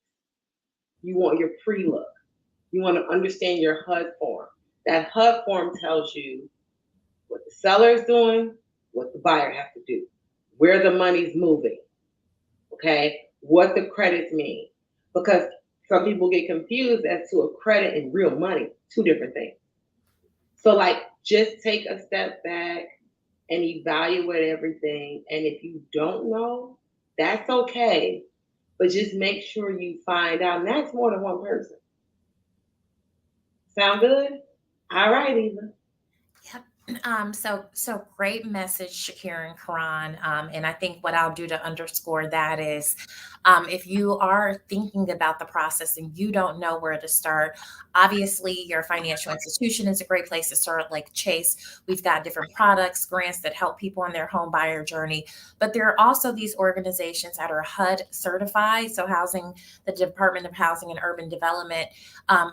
You want your pre-look. You want to understand your HUD form. That HUD form tells you what the seller is doing, what the buyer has to do, where the money's moving, okay? What the credits mean. Because some people get confused as to a credit and real money, two different things. So like, just take a step back and evaluate everything. And if you don't know, that's okay. But just make sure you find out. And that's more than one person. Sound good? All right, Eva. Yep. So great message, Shakira and Karan. And I think what I'll do to underscore that is if you are thinking about the process and you don't know where to start, obviously your financial institution is a great place to start, like Chase. We've got different products, grants that help people on their home buyer journey. But there are also these organizations that are HUD certified, so the Department of Housing and Urban Development,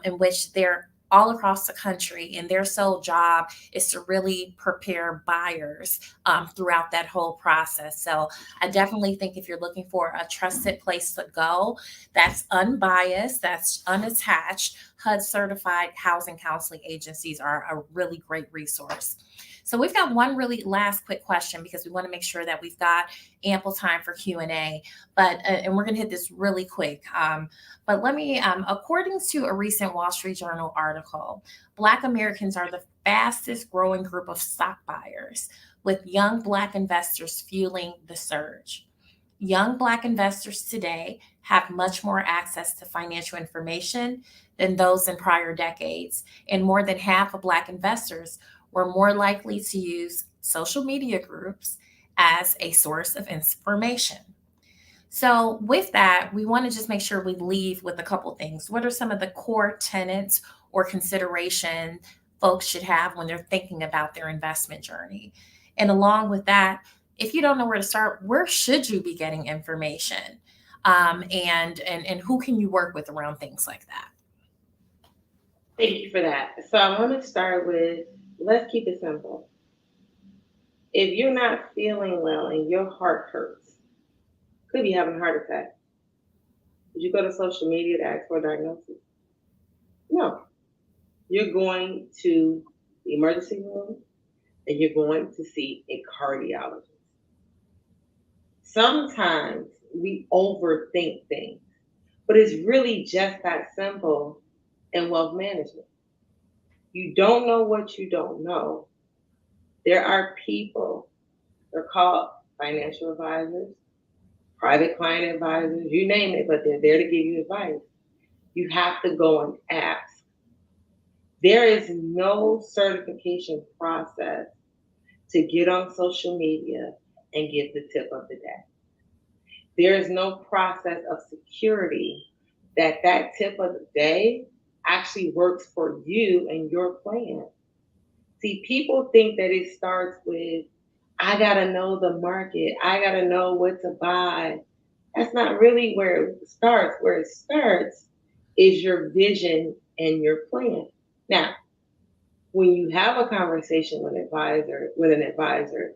in which they're all across the country, and their sole job is to really prepare buyers throughout that whole process. So I definitely think if you're looking for a trusted place to go, that's unbiased, that's unattached, HUD certified housing counseling agencies are a really great resource. So we've got one really last quick question because we want to make sure that we've got ample time for Q&A, and we're going to hit this really quick. But let me, according to a recent Wall Street Journal article, Black Americans are the fastest growing group of stock buyers, with young Black investors fueling the surge. Young Black investors today have much more access to financial information than those in prior decades, and more than half of Black investors were more likely to use social media groups as a source of information. So with that, we want to just make sure we leave with a couple things. What are some of the core tenets or consideration folks should have when they're thinking about their investment journey? And along with that, if you don't know where to start, where should you be getting information? And who can you work with around things like that? Thank you for that. So I want to start with, let's keep it simple. If you're not feeling well and your heart hurts, could be having a heart attack. Did you go to social media to ask for a diagnosis? No, you're going to the emergency room and you're going to see a cardiologist. Sometimes we overthink things, but it's really just that simple in wealth management. You don't know what you don't know. There are people, they're called financial advisors, private client advisors, you name it, but they're there to give you advice. You have to go and ask. There is no certification process to get on social media and get the tip of the day. There is no process of security that tip of the day actually works for you and your plan. See, people think that it starts with, I gotta know the market, I gotta know what to buy. That's not really where it starts. Where it starts is your vision and your plan. Now, when you have a conversation with an advisor,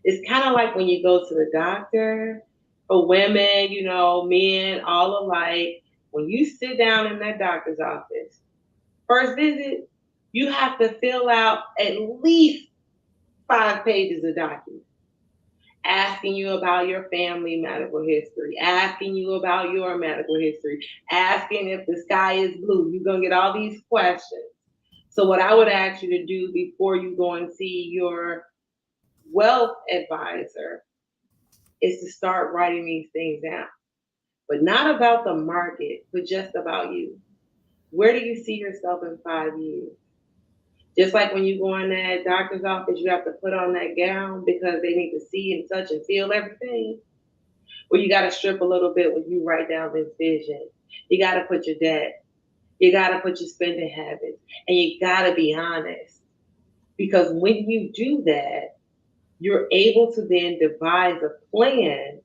it's kind of like when you go to the doctor. For women, men, all alike, when you sit down in that doctor's office, first visit, you have to fill out at least 5 pages of documents asking you about your family medical history, asking you about your medical history, asking if the sky is blue. You're going to get all these questions. So what I would ask you to do before you go and see your wealth advisor is to start writing these things down. But not about the market, but just about you. Where do you see yourself in 5 years? Just like when you go in that doctor's office, you have to put on that gown because they need to see and touch and feel everything. Well, you got to strip a little bit when you write down this vision. You got to put your debt. You got to put your spending habits. And you got to be honest. Because when you do that, you're able to then devise a plan.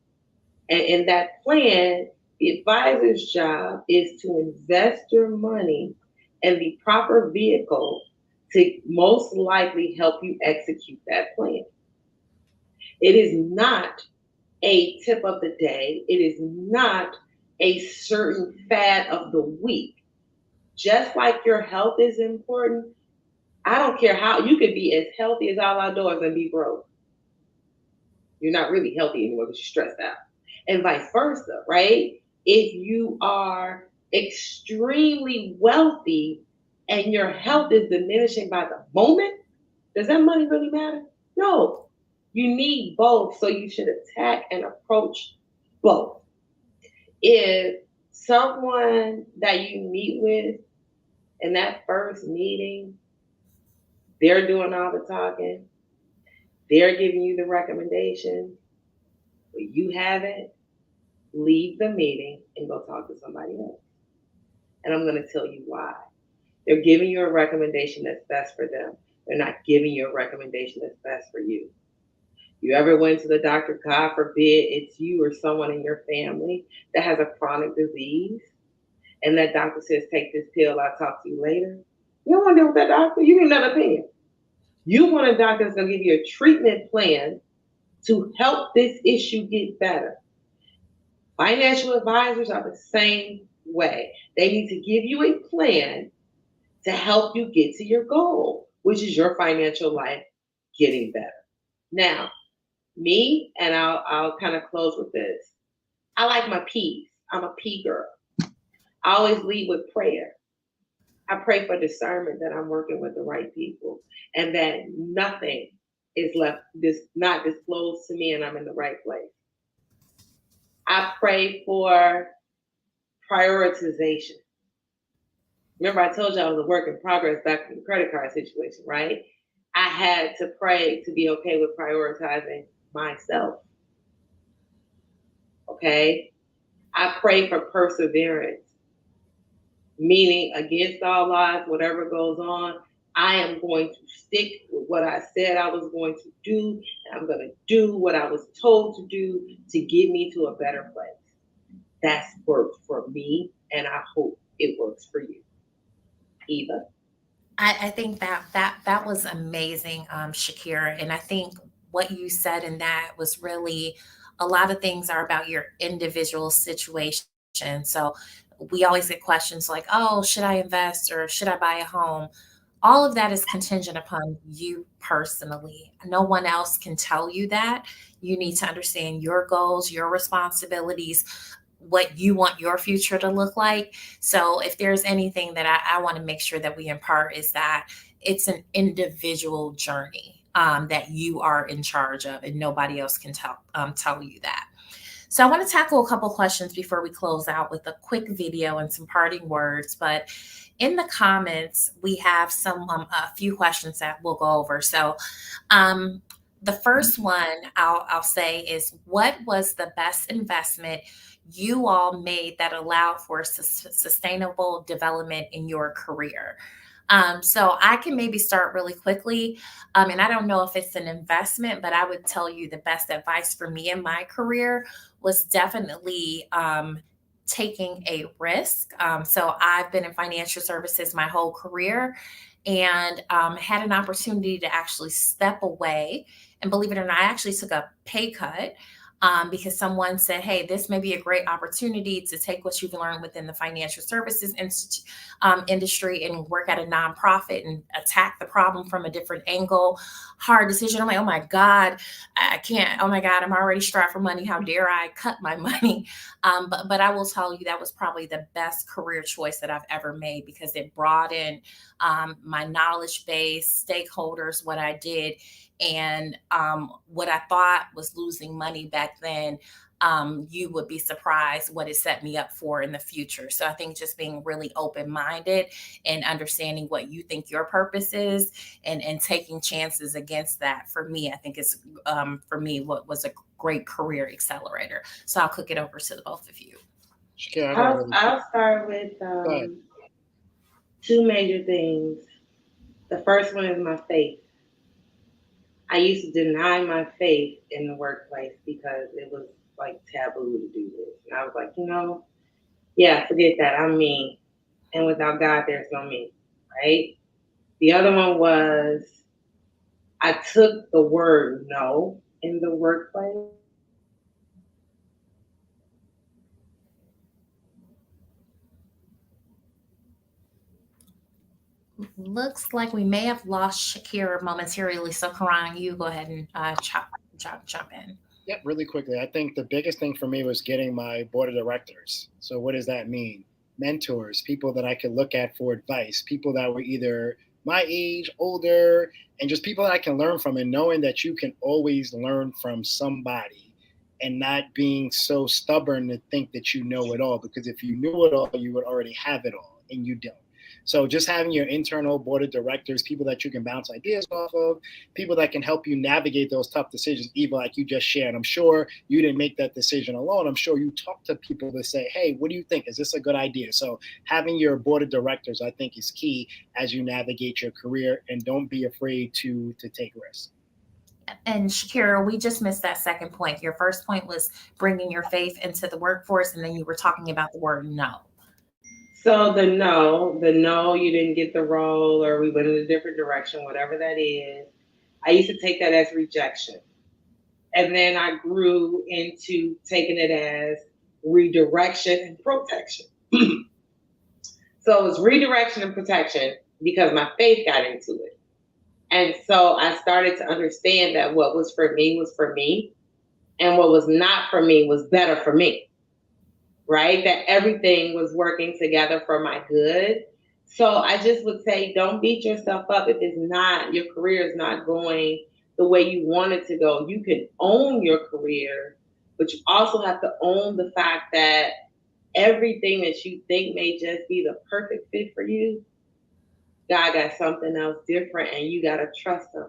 And in that plan, the advisor's job is to invest your money in the proper vehicle to most likely help you execute that plan. It is not a tip of the day. It is not a certain fad of the week. Just like your health is important, I don't care how, you could be as healthy as all outdoors and be broke. You're not really healthy anymore because you're stressed out. And vice versa, right? If you are extremely wealthy and your health is diminishing by the moment, does that money really matter? No. You need both, so you should attack and approach both. If someone that you meet with in that first meeting, they're doing all the talking, they're giving you the recommendation, but you haven't, leave the meeting and go talk to somebody else. And I'm going to tell you why. They're giving you a recommendation that's best for them. They're not giving you a recommendation that's best for you. You ever went to the doctor, God forbid it's you or someone in your family that has a chronic disease, and that doctor says, take this pill, I'll talk to you later? You don't want to deal with that doctor. You need another opinion. You want a doctor that's going to give you a treatment plan to help this issue get better. Financial advisors are the same way. They need to give you a plan to help you get to your goal, which is your financial life getting better. Now, me, and I'll kind of close with this. I like my P's. I'm a P girl. I always lead with prayer. I pray for discernment that I'm working with the right people and that nothing is not disclosed to me and I'm in the right place. I pray for prioritization. Remember, I told you I was a work in progress back from the credit card situation, right? I had to pray to be okay with prioritizing myself. Okay? I pray for perseverance, meaning against all odds, whatever goes on, I am going to stick with what I said I was going to do, and I'm going to do what I was told to do to get me to a better place. That's worked for me, and I hope it works for you. Eva? I think that was amazing, Shakira. And I think what you said in that was really, a lot of things are about your individual situation. So we always get questions like, oh, should I invest or should I buy a home? All of that is contingent upon you personally. No one else can tell you that. You need to understand your goals, your responsibilities, what you want your future to look like. So if there's anything that I want to make sure that we impart is that it's an individual journey that you are in charge of, and nobody else can tell you that. So I want to tackle a couple questions before we close out with a quick video and some parting words. But in the comments, we have a few questions that we'll go over. So the first one I'll say is, what was the best investment you all made that allowed for sustainable development in your career? So I can maybe start really quickly. And I don't know if it's an investment, but I would tell you the best advice for me in my career was definitely taking a risk. So I've been in financial services my whole career, and had an opportunity to actually step away. And believe it or not, I actually took a pay cut because someone said, hey, this may be a great opportunity to take what you've learned within the financial services industry and work at a nonprofit and attack the problem from a different angle. Hard decision. I'm like, oh my God, I can't. Oh my God, I'm already strapped for money. How dare I cut my money? But I will tell you that was probably the best career choice that I've ever made, because it broadened my knowledge base, stakeholders, what I did. And what I thought was losing money back then, you would be surprised what it set me up for in the future. So I think just being really open-minded and understanding what you think your purpose is, and taking chances against that, for me, I think is for me what was a great career accelerator. So I'll cook it over to the both of you. I'll start with two major things. The first one is my faith. I used to deny my faith in the workplace because it was like taboo to do this. And I was like, yeah, forget that. I'm me. And without God, there's no me, right? The other one was, I took the word no in the workplace. Looks like we may have lost Shakira momentarily. So Karan, you go ahead and jump in. Yeah, really quickly. I think the biggest thing for me was getting my board of directors. So what does that mean? Mentors, people that I could look at for advice, people that were either my age, older, and just people that I can learn from, and knowing that you can always learn from somebody, and not being so stubborn to think that you know it all, because if you knew it all, you would already have it all, and you don't. So just having your internal board of directors, people that you can bounce ideas off of, people that can help you navigate those tough decisions, even like you just shared. I'm sure you didn't make that decision alone. I'm sure you talked to people to say, hey, what do you think? Is this a good idea? So having your board of directors, I think, is key as you navigate your career, and don't be afraid to take risks. And Shakira, we just missed that second point. Your first point was bringing your faith into the workforce, and then you were talking about the word no. So the no, you didn't get the role, or we went in a different direction, whatever that is. I used to take that as rejection. And then I grew into taking it as redirection and protection. So it was redirection and protection because my faith got into it. And so I started to understand that what was for me, and what was not for me was better for me. Right? That everything was working together for my good. So I just would say, don't beat yourself up if your career is not going the way you want it to go. You can own your career, but you also have to own the fact that everything that you think may just be the perfect fit for you, God got something else different, and you got to trust him.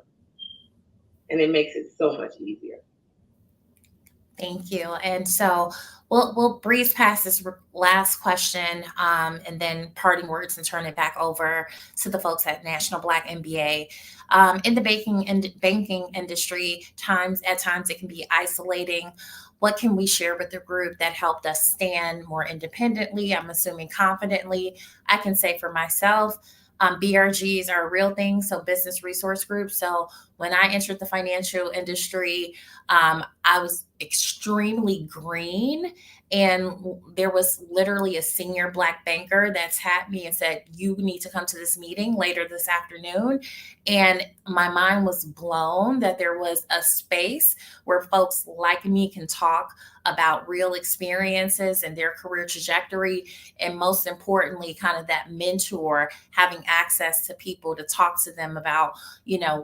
And it makes it so much easier. Thank you. And so we'll breeze past this last question, and then parting words, and turn it back over to the folks at National Black MBA. In the banking industry, at times it can be isolating. What can we share with the group that helped us stand more independently? I'm assuming confidently. I can say for myself, BRGs are a real thing, so business resource groups. So when I entered the financial industry, I was extremely green, And there was literally a senior Black banker that tapped me and said, "You need to come to this meeting later this afternoon." And my mind was blown that there was a space where folks like me can talk about real experiences and their career trajectory. And most importantly, kind of that mentor having access to people to talk to them about,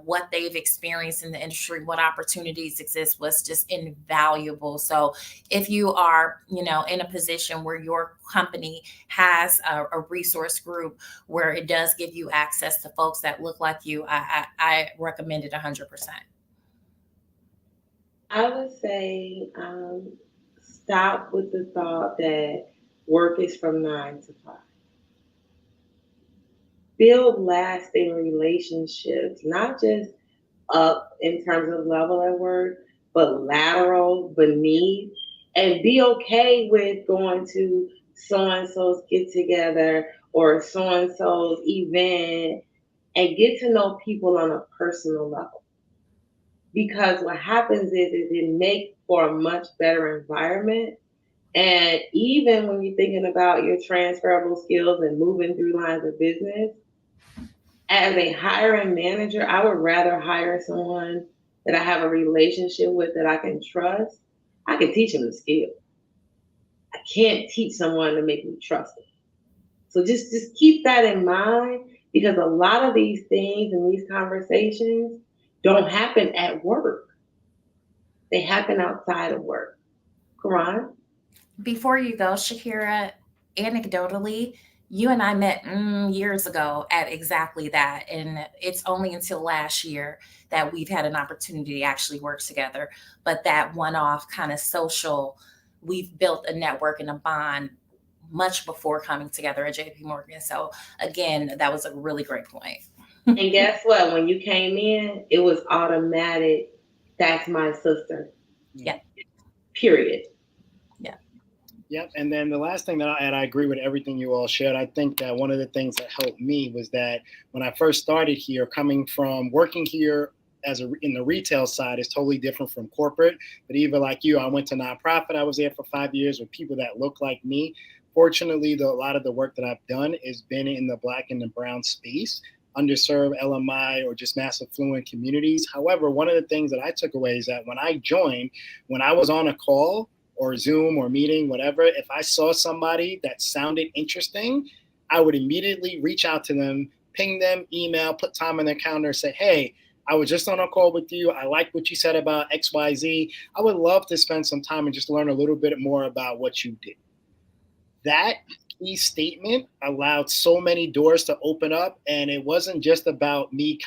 what they've experienced in the industry, what opportunities exist, was just invaluable. So if you are, in a position where your company has a resource group where it does give you access to folks that look like you, I recommend it 100%. I would say stop with the thought that work is from 9 to 5. Build lasting relationships, not just up in terms of level at work, but lateral, beneath, and be okay with going to so and so's get together or so and so's event and get to know people on a personal level. Because what happens is it makes for a much better environment. And even when you're thinking about your transferable skills and moving through lines of business, as a hiring manager, I would rather hire someone that I have a relationship with that I can trust. I can teach them the skill. I can't teach someone to make me trust them. So just keep that in mind, because a lot of these things and these conversations don't happen at work. They happen outside of work. Karan? Before you go, Shakira, anecdotally, you and I met years ago at exactly that. And it's only until last year that we've had an opportunity to actually work together. But that one off kind of social, we've built a network and a bond much before coming together at JP Morgan. So, again, that was a really great point. And guess what? When you came in, it was automatic. That's my sister. Yeah. Period. Yep. And then the last thing that I'll add, I agree with everything you all shared. I think that one of the things that helped me was that when I first started here, coming from working here in the retail side is totally different from corporate. But even like you, I went to nonprofit. I was there for 5 years with people that look like me. Fortunately, a lot of the work that I've done has been in the Black and the brown space, underserved LMI or just mass affluent communities. However, one of the things that I took away is that when I joined, when I was on a call or Zoom or meeting, whatever, if I saw somebody that sounded interesting, I would immediately reach out to them, ping them, email, put time on their calendar, say, "Hey, I was just on a call with you. I like what you said about XYZ. I would love to spend some time and just learn a little bit more about what you did." That key statement allowed so many doors to open up. And it wasn't just about me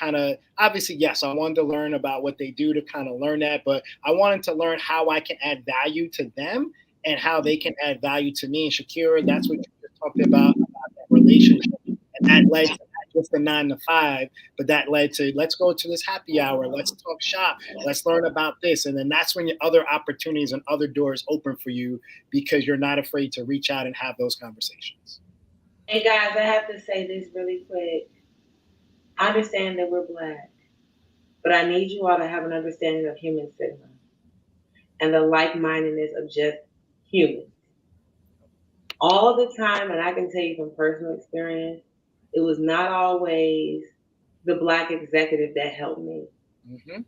obviously, yes, I wanted to learn about what they do to kind of learn that, but I wanted to learn how I can add value to them and how they can add value to me. And Shakira, that's what you just talked about that relationship. And that led to not just the 9 to 5, but that led to, let's go to this happy hour, let's talk shop, let's learn about this. And then that's when your other opportunities and other doors open for you, because you're not afraid to reach out and have those conversations. And guys, I have to say this really quick. I understand that we're Black, but I need you all to have an understanding of human sigma and the like-mindedness of just humans. All the time, and I can tell you from personal experience, it was not always the Black executive that helped me. Mm-hmm.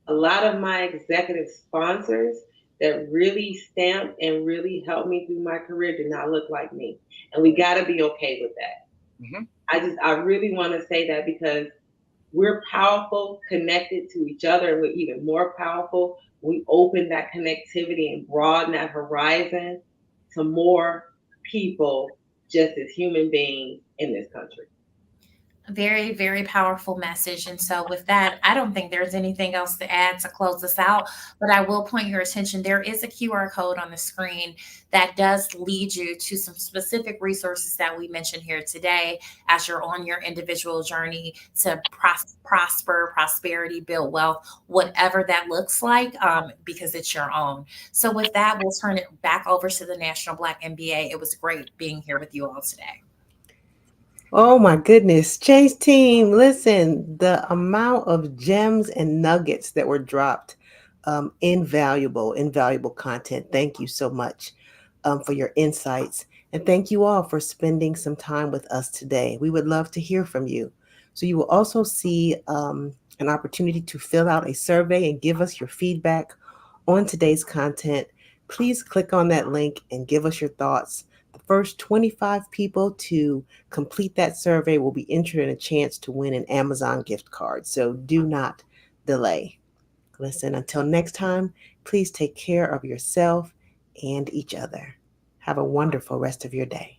A lot of my executive sponsors that really stamped and really helped me through my career did not look like me. And we got to be okay with that. Mm-hmm. I really want to say that, because we're powerful, connected to each other, and we're even more powerful. We open that connectivity and broaden that horizon to more people just as human beings in this country. Very, very powerful message. And so, with that, I don't think there's anything else to add to close us out, but I will point your attention. There is a QR code on the screen that does lead you to some specific resources that we mentioned here today as you're on your individual journey to prosperity, build wealth, whatever that looks like, because it's your own. So, with that, we'll turn it back over to the National Black MBA. It was great being here with you all today. Oh my goodness. Change team, listen, the amount of gems and nuggets that were dropped, invaluable content. Thank you so much. for your insights. And thank you all for spending some time with us today. We would love to hear from you. So you will also see an opportunity to fill out a survey and give us your feedback on today's content. Please click on that link and give us your thoughts. The first 25 people to complete that survey will be entered in a chance to win an Amazon gift card. So do not delay. Listen, until next time, please take care of yourself and each other. Have a wonderful rest of your day.